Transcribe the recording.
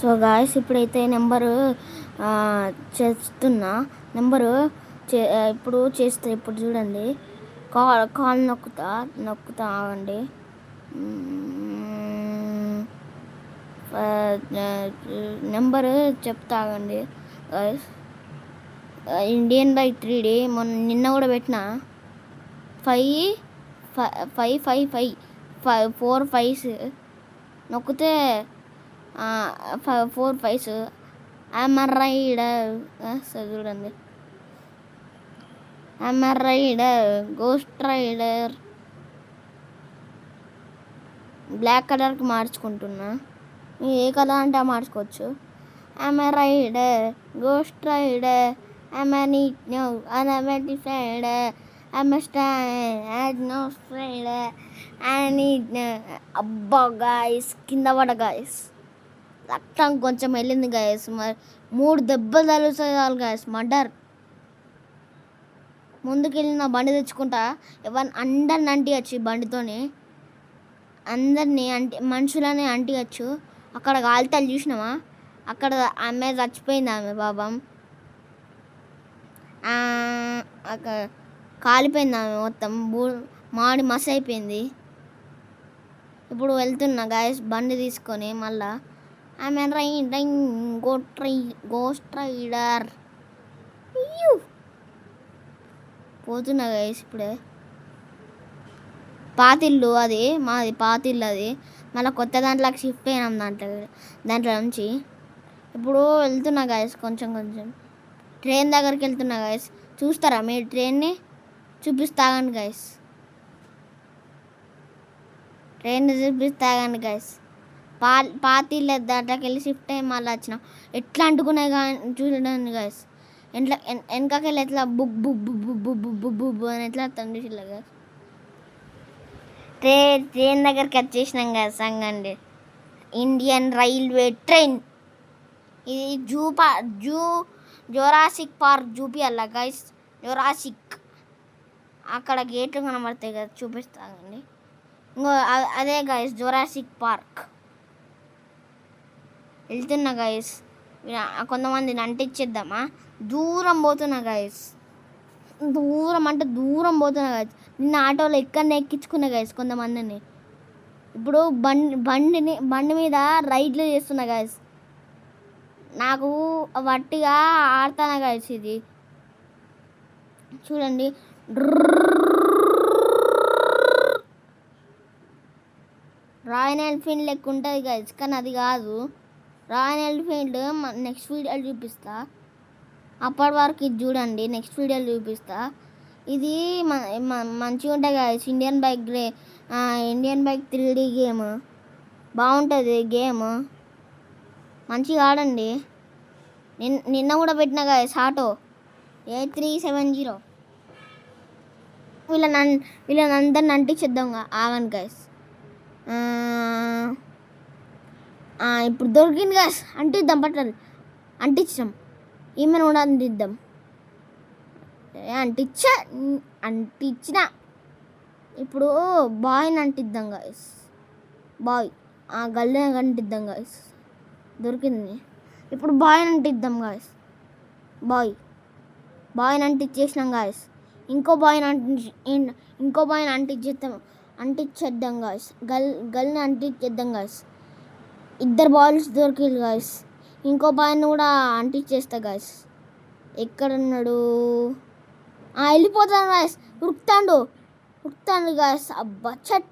So guys ఇప్పుడైతే number చేస్తున్నా. Number ఇప్పుడు చేస్తే ఇప్పుడు చూడండి. కాల్ నొక్కుతా ఆగండి. నెంబరు చెప్తా ఆగండి గాయస్. ఇండియన్ బైక్ 3D నిన్న కూడా పెట్టిన 4 5s నొక్కితే 4 5s రైడర్ చూడండి. రైడర్ గోస్ట్ రైడర్ బ్లాక్ కలర్కి మార్చుకుంటున్నా. ఏ కలర్ అంటే మార్చుకోవచ్చు. రైడర్ గోస్ట్ రైడర్ అబ్బా గాయస్ కింద పడ గాయస్. రక్తం కొంచెం వెళ్ళింది గాయస్. మరి 3 దెబ్బలు తగులుతాయి చాలు గాయస్. మర్డర్. ముందుకెళ్ళిన బండి తెచ్చుకుంటా. అందరిని అంటియచ్చు ఈ బండితోని. అందరినీ మనుషులని అంటియచ్చు. అక్కడ కాలుతాలు చూసినామా? అక్కడ ఆమె చచ్చిపోయింది. ఆమె పాపం అక్కడ కాలిపోయింది. ఆమె మొత్తం మాడి మస్ అయిపోయింది. ఇప్పుడు వెళ్తున్నా గాయస్ బండి తీసుకొని మళ్ళా. ఆమె గోస్ట్ రైడర్ పోతున్నా గాయస్. ఇప్పుడే పాతిల్లు అది మాది పాతిల్లు అది. మళ్ళీ కొత్త దాంట్లోకి షిఫ్ట్ అయినాం దాంట్లో నుంచి. ఇప్పుడు వెళ్తున్నా గాయస్ కొంచెం ట్రైన్ దగ్గరికి వెళ్తున్నా గాయస్. చూస్తారా మీరు ట్రైన్ని? చూపిస్తాగండి గాయస్. ట్రైన్ చూపిస్తాగండి గాయస్. పాతిళ్ళ దాంట్లోకి వెళ్ళి షిఫ్ట్ అయ్యి మళ్ళీ వచ్చినాం. ఎట్లా అంటుకున్నాయి కానీ చూడండి గాయస్. వెనకకెళ్ళి ఎట్లా book book book book book book book అని ఎట్లా వస్తాం చూసిల్లా గాయస్. ట్రైన్ దగ్గరికి వచ్చేసినాం కదా సంగండి. Indian railway train. ఇది జురాసిక్ పార్క్ చూపియాలా గైస్. జురాసిక్ అక్కడ గేట్లు కనబడతాయి కదా, చూపిస్తానండి. ఇంకో అదే గైస్ జురాసిక్ పార్క్. వెళ్తున్నా గైస్. కొంతమందిని అంటించేద్దామా? దూరం పోతున్నా గైస్. దూరం అంటే దూరం పోతున్నా గైస్. నిన్న ఆటోలో ఎక్కడనే ఎక్కించుకున్నా గైస్ కొంతమందిని. ఇప్పుడు బండి మీద రైడ్లు చేస్తున్నా గైస్. నాకు వట్టిగా ఆడతాను గైస్. ఇది చూడండి. రాయల్ ఎన్ఫీల్డ్ లెక్క ఉంటుంది గైస్, కానీ అది కాదు. రాయల్ ఎన్ఫీల్డ్ నెక్స్ట్ వీడియోలో చూపిస్తా. అప్పటి వరకు ఇది చూడండి. నెక్స్ట్ వీడియోలో చూపిస్తా. ఇది మంచిగా ఉంటుంది guys. Indian bike 3D game బాగుంటుంది. గేమ్ మంచిగా ఆడండి. నిన్న కూడా పెట్టిన గైస్ ఆటో A370. వీళ్ళని అందరిని అంటించేద్దాం. ఆగండి గైస్. ఇప్పుడు దొరికింది గైస్. అంటిద్దాం పట్టాలి. అంటించాం. ఈమెను కూడా అంటిద్దాం. అంటించిన ఇప్పుడు బాయ్ని అంటిద్దాం గైస్. బాయ్ గల్లీని అంటిద్దాం గైస్. దొరికింది. ఇప్పుడు బాయ్ని అంటిద్దాం గాయస్. బాయ్ని అంటించేసినాం గాయస్. ఇంకో బాయ్ని అంటించేద్దాం గాయస్. గల్ని అంటించేద్దాం గాయస్. 2 బాల్స్ దొరికింది గాయస్. ఇంకో బాయ్ని కూడా అంటించేస్తా గాయస్. ఎక్కడున్నాడు? వెళ్ళిపోతాను గాయస్. ఉరుకుతాండు గాయస్. అబ్బా చట్.